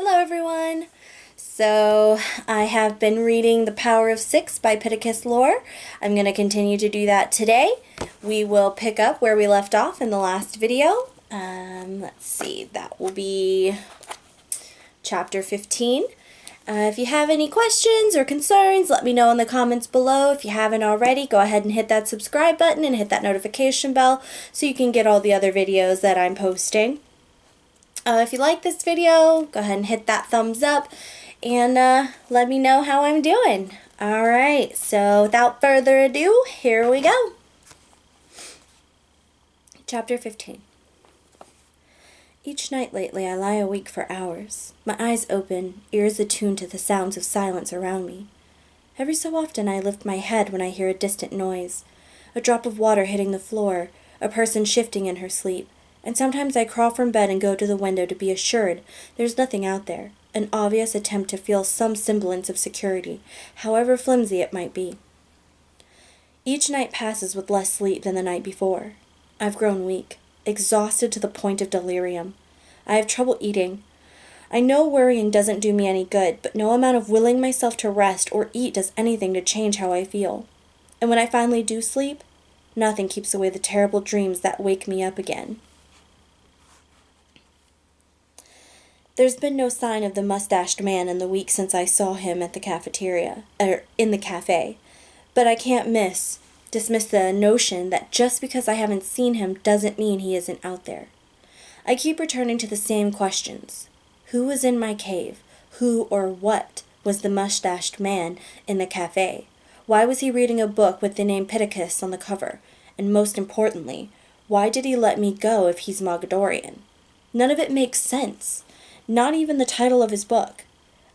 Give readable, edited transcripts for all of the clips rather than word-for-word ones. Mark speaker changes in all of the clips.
Speaker 1: Hello everyone! So I have been reading The Power of Six by Pittacus Lore. I'm going to continue to do that today. We will pick up where we left off in the last video. Let's see, that will be chapter 15. If you have any questions or concerns, let me know in the comments below. If you haven't already, go ahead and hit that subscribe button and hit that notification bell so you can get all the other videos that I'm posting. If you like this video, go ahead and hit that thumbs up and let me know how I'm doing. Alright, so without further ado, here we go. Chapter 15. Each night lately I lie awake for hours, my eyes open, ears attuned to the sounds of silence around me. Every so often I lift my head when I hear a distant noise, a drop of water hitting the floor, a person shifting in her sleep. And sometimes I crawl from bed and go to the window to be assured there's nothing out there, an obvious attempt to feel some semblance of security, however flimsy it might be. Each night passes with less sleep than the night before. I've grown weak, exhausted to the point of delirium. I have trouble eating. I know worrying doesn't do me any good, but no amount of willing myself to rest or eat does anything to change how I feel. And when I finally do sleep, nothing keeps away the terrible dreams that wake me up again. There's been no sign of the mustached man in the week since I saw him at the cafeteria, in the cafe, but I can't dismiss the notion that just because I haven't seen him doesn't mean he isn't out there. I keep returning to the same questions. Who was in my cave? Who or what was the mustached man in the cafe? Why was he reading a book with the name Pittacus on the cover? And most importantly, why did he let me go if he's Mogadorian? None of it makes sense. Not even the title of his book.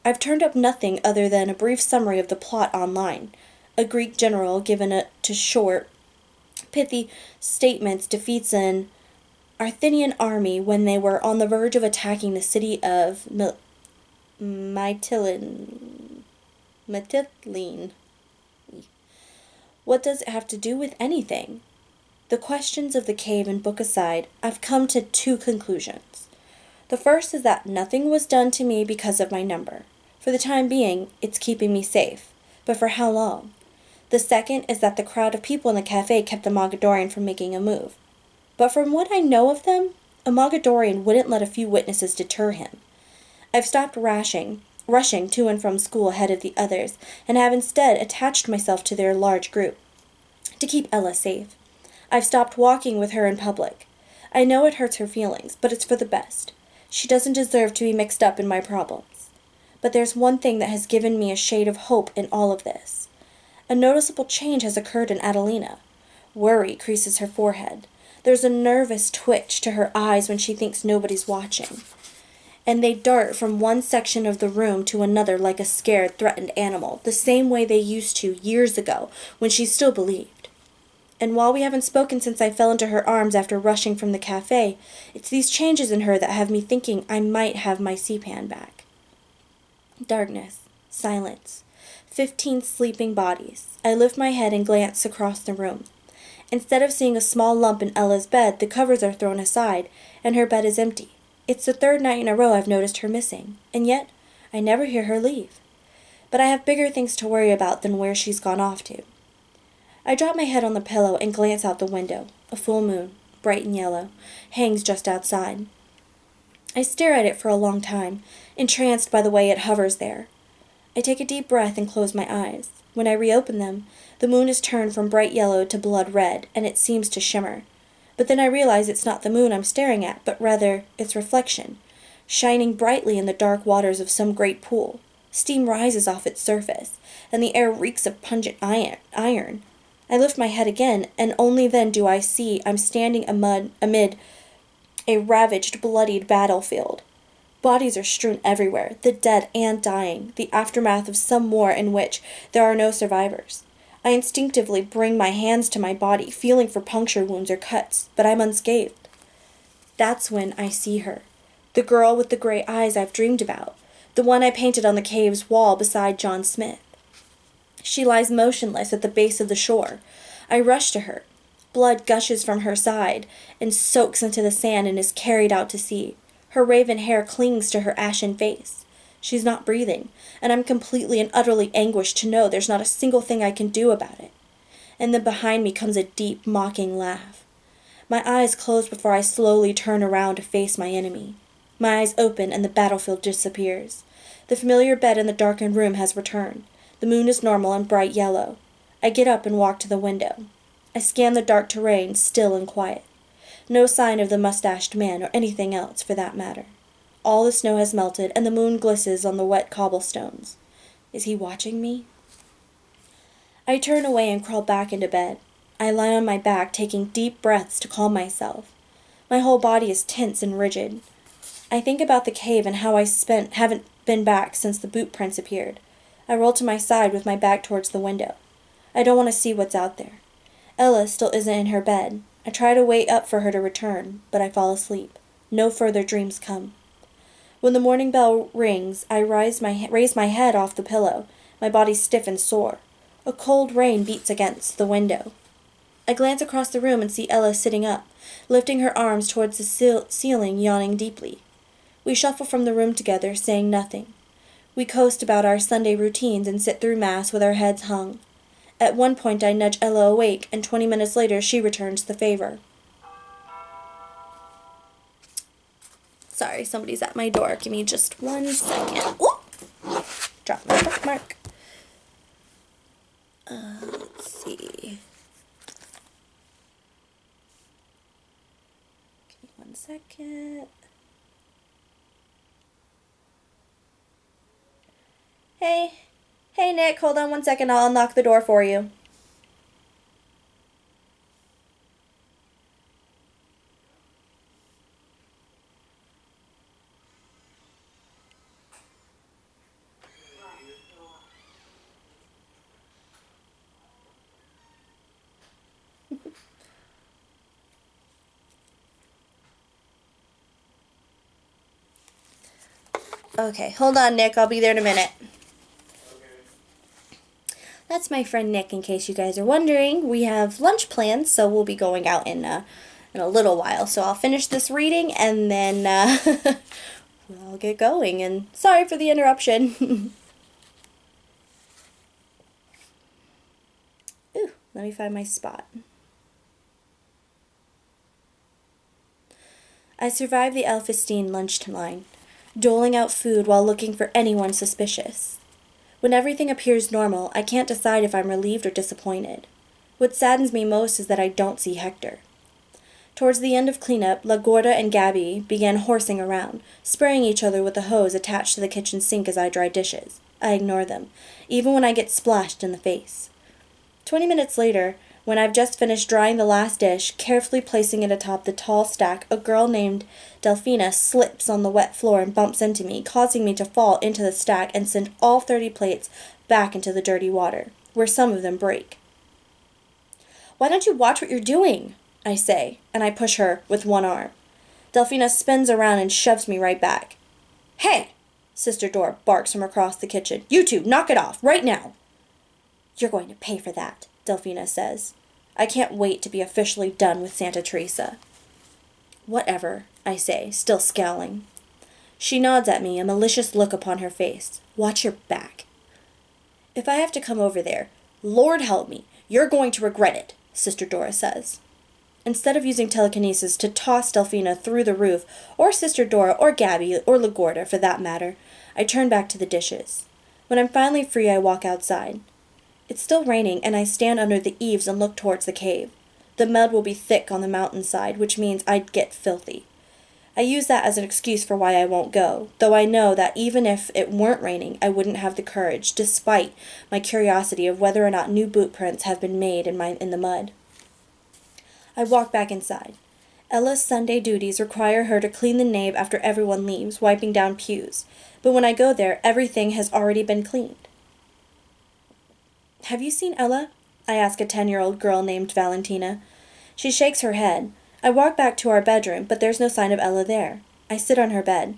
Speaker 1: I've turned up nothing other than a brief summary of the plot online. A Greek general given to short, pithy statements defeats an Athenian army when they were on the verge of attacking the city of Mytilene. What does it have to do with anything? The questions of the cave and book aside, I've come to two conclusions. The first is that nothing was done to me because of my number. For the time being, it's keeping me safe. But for how long? The second is that the crowd of people in the cafe kept the Mogadorian from making a move. But from what I know of them, a Mogadorian wouldn't let a few witnesses deter him. I've stopped rushing to and from school ahead of the others, and have instead attached myself to their large group. To keep Ella safe. I've stopped walking with her in public. I know it hurts her feelings, but it's for the best. She doesn't deserve to be mixed up in my problems. But there's one thing that has given me a shade of hope in all of this. A noticeable change has occurred in Adelina. Worry creases her forehead. There's a nervous twitch to her eyes when she thinks nobody's watching. And they dart from one section of the room to another like a scared, threatened animal, the same way they used to years ago when she still believed. And while we haven't spoken since I fell into her arms after rushing from the cafe, it's these changes in her that have me thinking I might have my C-Pan back. Darkness. Silence. 15 sleeping bodies. I lift my head and glance across the room. Instead of seeing a small lump in Ella's bed, the covers are thrown aside, and her bed is empty. It's the third night in a row I've noticed her missing, and yet I never hear her leave. But I have bigger things to worry about than where she's gone off to. I drop my head on the pillow and glance out the window. A full moon, bright and yellow, hangs just outside. I stare at it for a long time, entranced by the way it hovers there. I take a deep breath and close my eyes. When I reopen them, the moon is turned from bright yellow to blood red, and it seems to shimmer. But then I realize it's not the moon I'm staring at, but rather its reflection, shining brightly in the dark waters of some great pool. Steam rises off its surface, and the air reeks of pungent iron. I lift my head again, and only then do I see I'm standing amid a ravaged, bloodied battlefield. Bodies are strewn everywhere, the dead and dying, the aftermath of some war in which there are no survivors. I instinctively bring my hands to my body, feeling for puncture wounds or cuts, but I'm unscathed. That's when I see her, the girl with the gray eyes I've dreamed about, the one I painted on the cave's wall beside John Smith. She lies motionless at the base of the shore. I rush to her. Blood gushes from her side and soaks into the sand and is carried out to sea. Her raven hair clings to her ashen face. She's not breathing, and I'm completely and utterly anguished to know there's not a single thing I can do about it. And then behind me comes a deep, mocking laugh. My eyes close before I slowly turn around to face my enemy. My eyes open and the battlefield disappears. The familiar bed in the darkened room has returned. The moon is normal and bright yellow. I get up and walk to the window. I scan the dark terrain, still and quiet. No sign of the mustached man or anything else, for that matter. All the snow has melted, and the moon glistens on the wet cobblestones. Is he watching me? I turn away and crawl back into bed. I lie on my back, taking deep breaths to calm myself. My whole body is tense and rigid. I think about the cave and how haven't been back since the boot prints appeared. I roll to my side with my back towards the window. I don't want to see what's out there. Ella still isn't in her bed. I try to wait up for her to return, but I fall asleep. No further dreams come. When the morning bell rings, I raise my head off the pillow, my body stiff and sore. A cold rain beats against the window. I glance across the room and see Ella sitting up, lifting her arms towards the ceiling, yawning deeply. We shuffle from the room together, saying nothing. We coast about our Sunday routines and sit through Mass with our heads hung. At one point I nudge Ella awake, and 20 minutes later she returns the favor. Sorry, somebody's at my door. Give me just 1 second. Ooh! Drop my bookmark. Let's see. Give me 1 second. Hey Nick, hold on 1 second. I'll unlock the door for you. Okay, hold on, Nick. I'll be there in a minute. That's my friend Nick, in case you guys are wondering. We have lunch plans, so we'll be going out in a little while. So I'll finish this reading, and then we'll get going. And sorry for the interruption. Ooh, let me find my spot. I survived the Elphinstone lunch line, doling out food while looking for anyone suspicious. When everything appears normal, I can't decide if I'm relieved or disappointed. What saddens me most is that I don't see Hector. Towards the end of cleanup, LaGorda and Gabby began horsing around, spraying each other with a hose attached to the kitchen sink as I dry dishes. I ignore them, even when I get splashed in the face. 20 minutes later, when I've just finished drying the last dish, carefully placing it atop the tall stack, a girl named Delphina slips on the wet floor and bumps into me, causing me to fall into the stack and send all 30 plates back into the dirty water, where some of them break. "Why don't you watch what you're doing?" I say, and I push her with one arm. Delphina spins around and shoves me right back. "Hey!" Sister Dora barks from across the kitchen. "You two, knock it off, right now!" "You're going to pay for that," Delphina says. I can't wait to be officially done with Santa Teresa. "Whatever," I say, still scowling. She nods at me, a malicious look upon her face. "Watch your back." "If I have to come over there, Lord help me, you're going to regret it," Sister Dora says. Instead of using telekinesis to toss Delphina through the roof, or Sister Dora, or Gabby, or LaGorda, for that matter, I turn back to the dishes. When I'm finally free, I walk outside. It's still raining, and I stand under the eaves and look towards the cave. The mud will be thick on the mountainside, which means I'd get filthy. I use that as an excuse for why I won't go, though I know that even if it weren't raining, I wouldn't have the courage, despite my curiosity of whether or not new boot prints have been made in the mud. I walk back inside. Ella's Sunday duties require her to clean the nave after everyone leaves, wiping down pews. But when I go there, everything has already been cleaned. "Have you seen Ella?" I ask a 10-year-old girl named Valentina. She shakes her head. I walk back to our bedroom, but there's no sign of Ella there. I sit on her bed.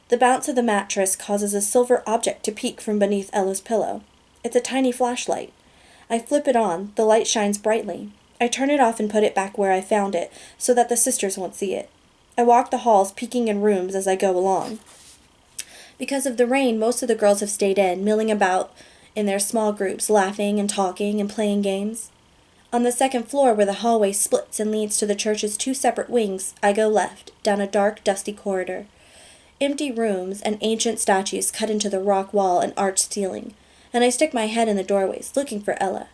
Speaker 1: The bounce of the mattress causes a silver object to peek from beneath Ella's pillow. It's a tiny flashlight. I flip it on. The light shines brightly. I turn it off and put it back where I found it, so that the sisters won't see it. I walk the halls, peeking in rooms as I go along. Because of the rain, most of the girls have stayed in, milling about in their small groups, laughing and talking and playing games. On the second floor, where the hallway splits and leads to the church's two separate wings, I go left, down a dark, dusty corridor. Empty rooms and ancient statues cut into the rock wall and arched ceiling, and I stick my head in the doorways, looking for Ella.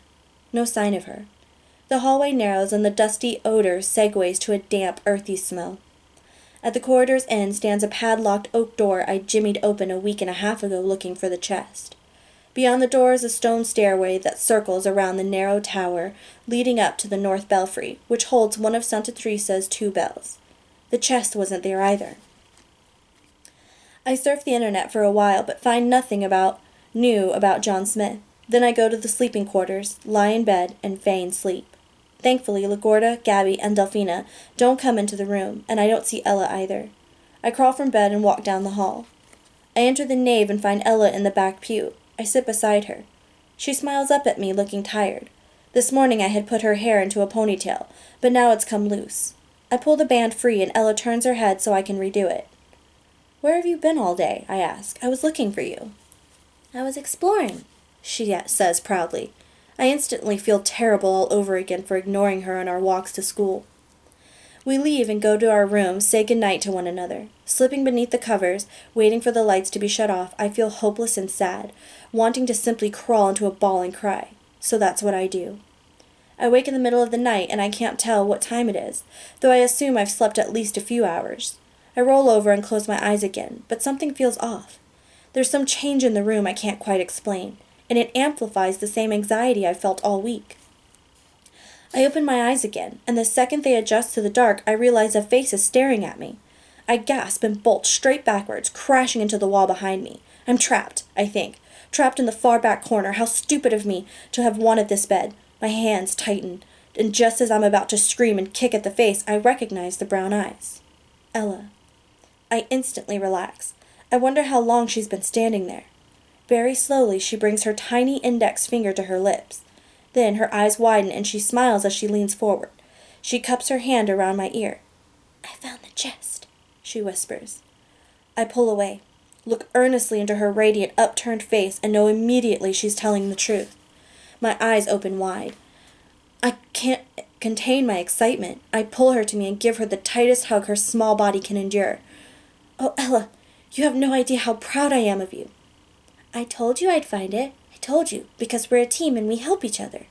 Speaker 1: No sign of her. The hallway narrows, and the dusty odor segues to a damp, earthy smell. At the corridor's end stands a padlocked oak door I jimmied open a week and a half ago looking for the chest. Beyond the door is a stone stairway that circles around the narrow tower leading up to the north belfry, which holds one of Santa Teresa's two bells. The chest wasn't there either. I surf the internet for a while, but find nothing new about John Smith. Then I go to the sleeping quarters, lie in bed, and feign sleep. Thankfully, Lagorda, Gabby, and Delphina don't come into the room, and I don't see Ella either. I crawl from bed and walk down the hall. I enter the nave and find Ella in the back pew. I sit beside her. She smiles up at me, looking tired. This morning I had put her hair into a ponytail, but now it's come loose. I pull the band free, and Ella turns her head so I can redo it. "Where have you been all day?" I ask. "I was looking for you." "I was exploring," she says proudly. I instantly feel terrible all over again for ignoring her on our walks to school. We leave and go to our rooms, say good night to one another. Slipping beneath the covers, waiting for the lights to be shut off, I feel hopeless and sad, wanting to simply crawl into a ball and cry. So that's what I do. I wake in the middle of the night, and I can't tell what time it is, though I assume I've slept at least a few hours. I roll over and close my eyes again, but something feels off. There's some change in the room I can't quite explain, and it amplifies the same anxiety I've felt all week. I open my eyes again, and the second they adjust to the dark, I realize a face is staring at me. I gasp and bolt straight backwards, crashing into the wall behind me. I'm trapped, I think. Trapped in the far back corner. How stupid of me to have wanted this bed. My hands tighten, and just as I'm about to scream and kick at the face, I recognize the brown eyes. Ella. I instantly relax. I wonder how long she's been standing there. Very slowly, she brings her tiny index finger to her lips. Then her eyes widen and she smiles as she leans forward. She cups her hand around my ear. "I found the chest," she whispers. I pull away, look earnestly into her radiant, upturned face, and know immediately she's telling the truth. My eyes open wide. I can't contain my excitement. I pull her to me and give her the tightest hug her small body can endure. "Oh, Ella, you have no idea how proud I am of you." "I told you I'd find it. I told you, because we're a team and we help each other."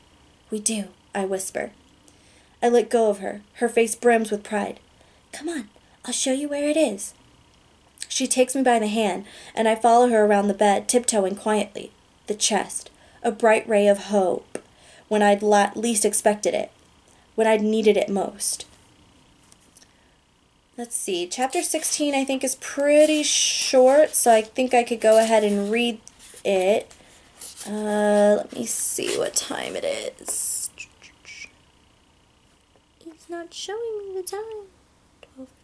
Speaker 1: "We do," I whisper. I let go of her. Her face brims with pride. "Come on, I'll show you where it is." She takes me by the hand, and I follow her around the bed, tiptoeing quietly. The chest, a bright ray of hope, when I'd least expected it, when I'd needed it most. Let's see, chapter 16 I think is pretty short, so I think I could go ahead and read it. Let me see what time it is. It's not showing me the time.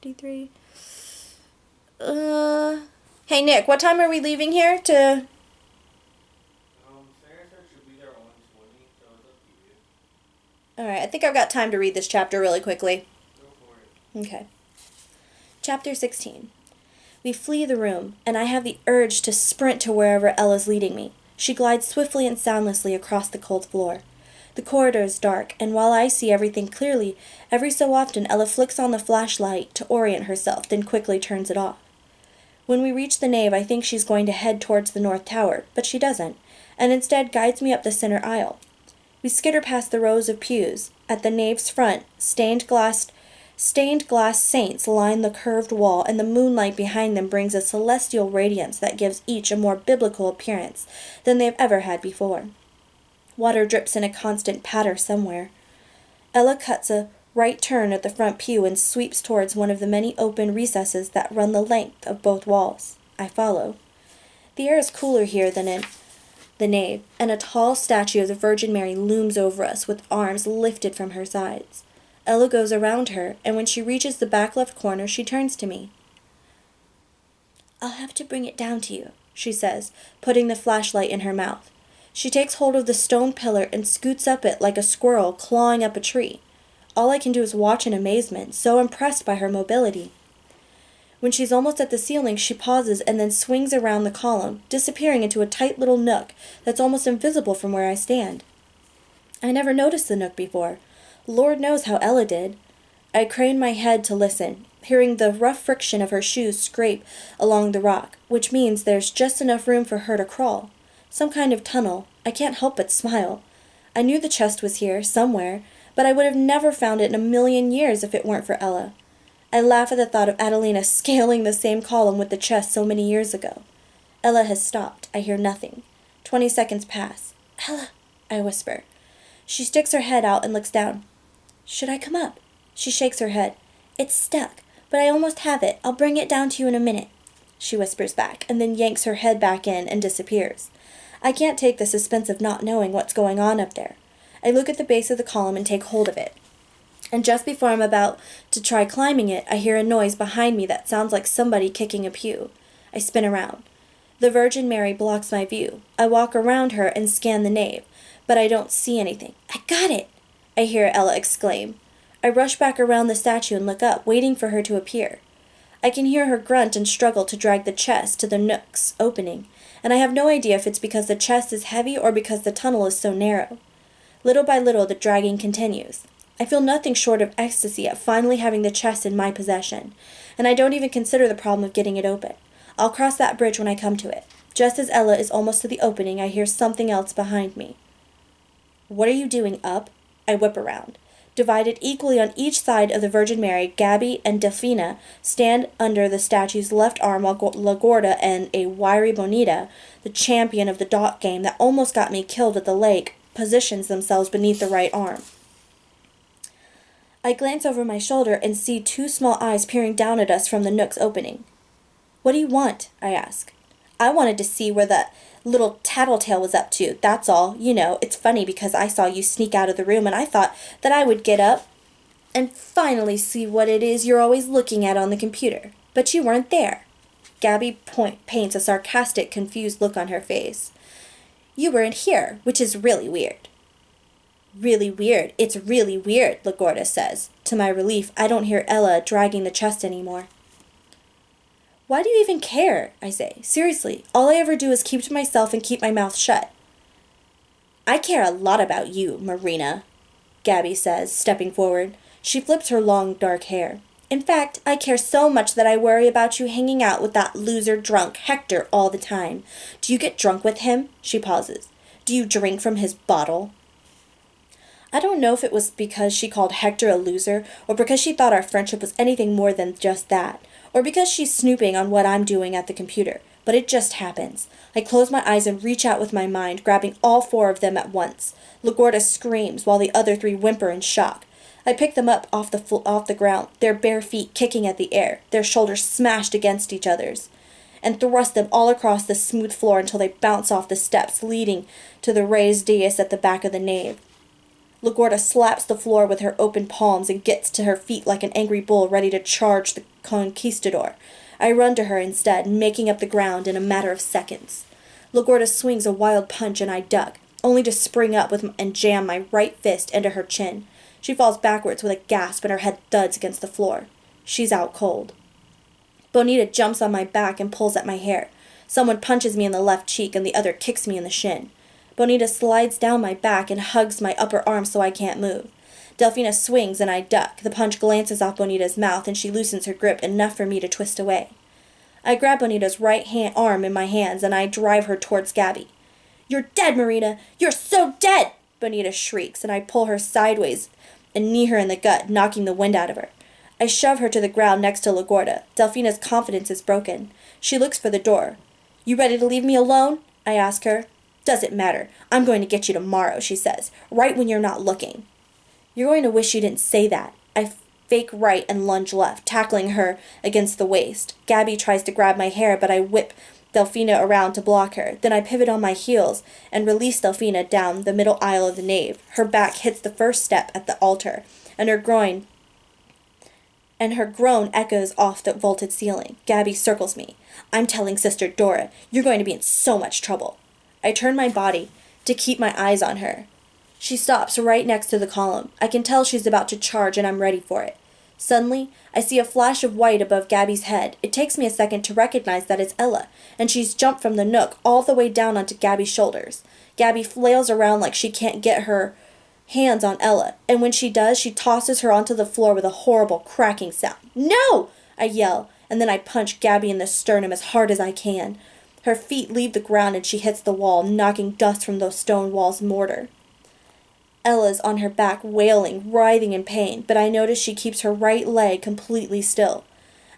Speaker 1: 12:53. Hey Nick, what time are we leaving here to...
Speaker 2: Sarah said she'll be there at 1:20, so it's up to you.
Speaker 1: Alright, I think I've got time to read this chapter really quickly.
Speaker 2: Go for it.
Speaker 1: Okay. Chapter 16. We flee the room, and I have the urge to sprint to wherever Ella's leading me. She glides swiftly and soundlessly across the cold floor. The corridor is dark, and while I see everything clearly, every so often Ella flicks on the flashlight to orient herself, then quickly turns it off. When we reach the nave, I think she's going to head towards the north tower, but she doesn't, and instead guides me up the center aisle. We skitter past the rows of pews. At the nave's front, stained glass saints line the curved wall, and the moonlight behind them brings a celestial radiance that gives each a more biblical appearance than they have ever had before. Water drips in a constant patter somewhere. Ella cuts a right turn at the front pew and sweeps towards one of the many open recesses that run the length of both walls. I follow. The air is cooler here than in the nave, and a tall statue of the Virgin Mary looms over us with arms lifted from her sides. Ella goes around her, and when she reaches the back left corner, she turns to me. "I'll have to bring it down to you," she says, putting the flashlight in her mouth. She takes hold of the stone pillar and scoots up it like a squirrel clawing up a tree. All I can do is watch in amazement, so impressed by her mobility. When she's almost at the ceiling, she pauses and then swings around the column, disappearing into a tight little nook that's almost invisible from where I stand. I never noticed the nook before. Lord knows how Ella did. I crane my head to listen, hearing the rough friction of her shoes scrape along the rock, which means there's just enough room for her to crawl. Some kind of tunnel. I can't help but smile. I knew the chest was here, somewhere, but I would have never found it in a million years if it weren't for Ella. I laugh at the thought of Adelina scaling the same column with the chest so many years ago. Ella has stopped. I hear nothing. 20 seconds pass. "Ella," I whisper. She sticks her head out and looks down. "Should I come up?" She shakes her head. "It's stuck, but I almost have it. I'll bring it down to you in a minute," she whispers back, and then yanks her head back in and disappears. I can't take the suspense of not knowing what's going on up there. I look at the base of the column and take hold of it. And just before I'm about to try climbing it, I hear a noise behind me that sounds like somebody kicking a pew. I spin around. The Virgin Mary blocks my view. I walk around her and scan the nave, but I don't see anything. "I got it!" I hear Ella exclaim. I rush back around the statue and look up, waiting for her to appear. I can hear her grunt and struggle to drag the chest to the nook's opening, and I have no idea if it's because the chest is heavy or because the tunnel is so narrow. Little by little, the dragging continues. I feel nothing short of ecstasy at finally having the chest in my possession, and I don't even consider the problem of getting it open. I'll cross that bridge when I come to it. Just as Ella is almost to the opening, I hear something else behind me. "What are you doing up?" I whip around. Divided equally on each side of the Virgin Mary, Gabby and Delfina stand under the statue's left arm while LaGuardia and a wiry Bonita, the champion of the dot game that almost got me killed at the lake, positions themselves beneath the right arm. I glance over my shoulder and see two small eyes peering down at us from the nook's opening. "What do you want?" I ask. "I wanted to see where that little tattletale was up to, that's all. You know, it's funny because I saw you sneak out of the room and I thought that I would get up and finally see what it is you're always looking at on the computer. But you weren't there." Gabby paints a sarcastic, confused look on her face. "You weren't here, which is really weird." "Really weird. It's really weird," LaGuardia says. To my relief, I don't hear Ella dragging the chest anymore. "Why do you even care?" I say. "Seriously, all I ever do is keep to myself and keep my mouth shut." "I care a lot about you, Marina," Gabby says, stepping forward. She flips her long, dark hair. "In fact, I care so much that I worry about you hanging out with that loser drunk Hector all the time. Do you get drunk with him?" She pauses. "Do you drink from his bottle?" I don't know if it was because she called Hector a loser, or because she thought our friendship was anything more than just that, or because she's snooping on what I'm doing at the computer, but it just happens. I close my eyes and reach out with my mind, grabbing all four of them at once. LaGuardia screams, while the other three whimper in shock. I pick them up off the ground, their bare feet kicking at the air, their shoulders smashed against each other's, and thrust them all across the smooth floor until they bounce off the steps leading to the raised dais at the back of the nave. LaGuardia slaps the floor with her open palms and gets to her feet like an angry bull ready to charge the conquistador. I run to her instead, making up the ground in a matter of seconds. LaGuardia swings a wild punch and I duck, only to spring up and jam my right fist into her chin. She falls backwards with a gasp and her head thuds against the floor. She's out cold. Bonita jumps on my back and pulls at my hair. Someone punches me in the left cheek and the other kicks me in the shin. Bonita slides down my back and hugs my upper arm so I can't move. Delfina swings and I duck. The punch glances off Bonita's mouth and she loosens her grip enough for me to twist away. I grab Bonita's right arm in my hands and I drive her towards Gabby. "You're dead, Marina! You're so dead!" Bonita shrieks and I pull her sideways and knee her in the gut, knocking the wind out of her. I shove her to the ground next to LaGuardia. Delfina's confidence is broken. She looks for the door. "You ready to leave me alone?" I ask her. "Doesn't matter. I'm going to get you tomorrow," she says, "right when you're not looking." "You're going to wish you didn't say that." I fake right and lunge left, tackling her against the waist. Gabby tries to grab my hair, but I whip Delfina around to block her. Then I pivot on my heels and release Delfina down the middle aisle of the nave. Her back hits the first step at the altar, and her groan echoes off the vaulted ceiling. Gabby circles me. "I'm telling Sister Dora. You're going to be in so much trouble." I turn my body to keep my eyes on her. She stops right next to the column. I can tell she's about to charge and I'm ready for it. Suddenly, I see a flash of white above Gabby's head. It takes me a second to recognize that it's Ella, and she's jumped from the nook all the way down onto Gabby's shoulders. Gabby flails around like she can't get her hands on Ella, and when she does, she tosses her onto the floor with a horrible cracking sound. "No!" I yell, and then I punch Gabby in the sternum as hard as I can. Her feet leave the ground and she hits the wall, knocking dust from those stone walls' mortar. Ella's on her back, wailing, writhing in pain, but I notice she keeps her right leg completely still.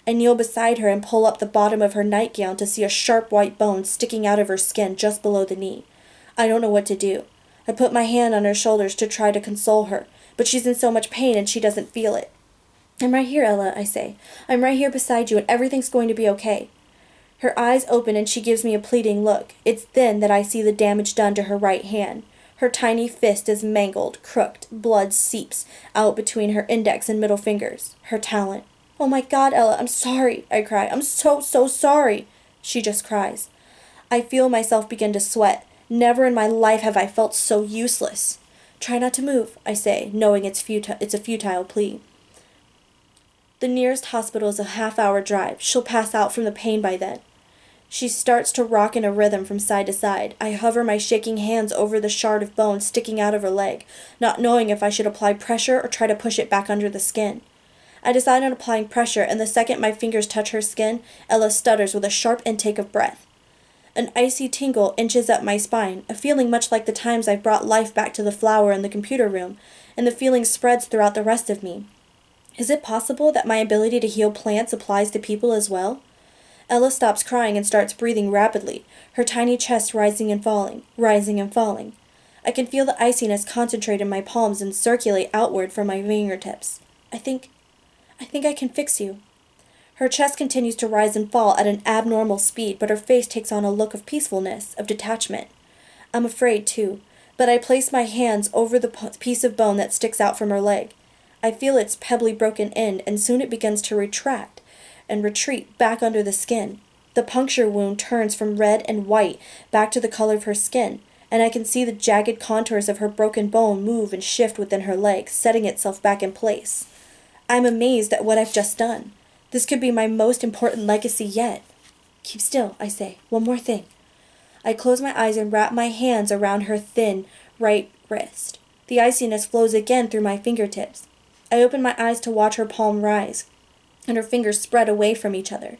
Speaker 1: I kneel beside her and pull up the bottom of her nightgown to see a sharp white bone sticking out of her skin just below the knee. I don't know what to do. I put my hand on her shoulders to try to console her, but she's in so much pain and she doesn't feel it. "I'm right here, Ella," I say. "I'm right here beside you and everything's going to be okay." Her eyes open and she gives me a pleading look. It's then that I see the damage done to her right hand. Her tiny fist is mangled, crooked, blood seeps out between her index and middle fingers. Her talon. "Oh my God, Ella, I'm sorry," I cry. "I'm so sorry." She just cries. I feel myself begin to sweat. Never in my life have I felt so useless. "Try not to move," I say, knowing it's a futile plea. The nearest hospital is a half-hour drive. She'll pass out from the pain by then. She starts to rock in a rhythm from side to side. I hover my shaking hands over the shard of bone sticking out of her leg, not knowing if I should apply pressure or try to push it back under the skin. I decide on applying pressure, and the second my fingers touch her skin, Ella stutters with a sharp intake of breath. An icy tingle inches up my spine, a feeling much like the times I've brought life back to the flower in the computer room, and the feeling spreads throughout the rest of me. Is it possible that my ability to heal plants applies to people as well? Ella stops crying and starts breathing rapidly, her tiny chest rising and falling, rising and falling. I can feel the iciness concentrate in my palms and circulate outward from my fingertips. I think I can fix you." Her chest continues to rise and fall at an abnormal speed, but her face takes on a look of peacefulness, of detachment. I'm afraid, too, but I place my hands over the piece of bone that sticks out from her leg. I feel its pebbly broken end, and soon it begins to retract and retreat back under the skin. The puncture wound turns from red and white back to the color of her skin, and I can see the jagged contours of her broken bone move and shift within her leg, setting itself back in place. I'm amazed at what I've just done. This could be my most important legacy yet. "Keep still," I say. "One more thing." I close my eyes and wrap my hands around her thin right wrist. The iciness flows again through my fingertips. I open my eyes to watch her palm rise, and her fingers spread away from each other.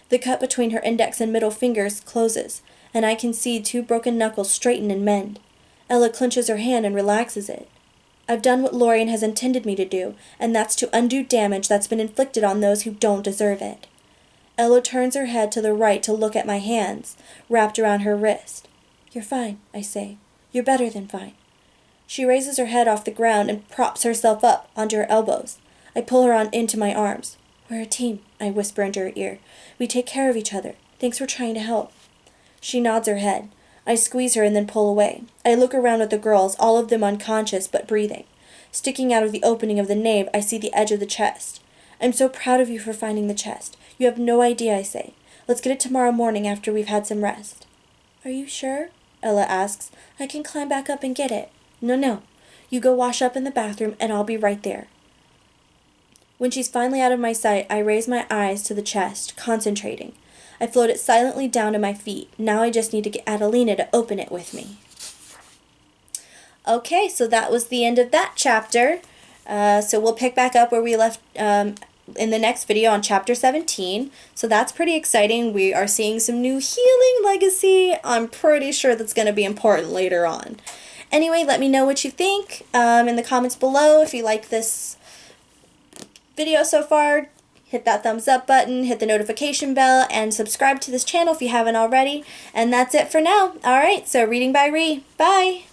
Speaker 1: The cut between her index and middle fingers closes, and I can see 2 broken knuckles straighten and mend. Ella clenches her hand and relaxes it. I've done what Lorien has intended me to do, and that's to undo damage that's been inflicted on those who don't deserve it. Ella turns her head to the right to look at my hands, wrapped around her wrist. "You're fine," I say. "You're better than fine." She raises her head off the ground and props herself up onto her elbows. I pull her on into my arms. "We're a team," I whisper into her ear. "We take care of each other. Thanks for trying to help." She nods her head. I squeeze her and then pull away. I look around at the girls, all of them unconscious but breathing. Sticking out of the opening of the nave, I see the edge of the chest. "I'm so proud of you for finding the chest. You have no idea," I say. "Let's get it tomorrow morning after we've had some rest." "Are you sure?" Ella asks. "I can climb back up and get it." No. You go wash up in the bathroom and I'll be right there." When she's finally out of my sight, I raise my eyes to the chest, concentrating. I float it silently down to my feet. Now I just need to get Adelina to open it with me. Okay, so that was the end of that chapter. So we'll pick back up where we left in the next video on chapter 17. So that's pretty exciting. We are seeing some new healing legacy. I'm pretty sure that's going to be important later on. Anyway, let me know what you think in the comments below. If you like this video so far, hit that thumbs up button, hit the notification bell, and subscribe to this channel if you haven't already. And that's it for now. Alright, so reading by Ree. Bye!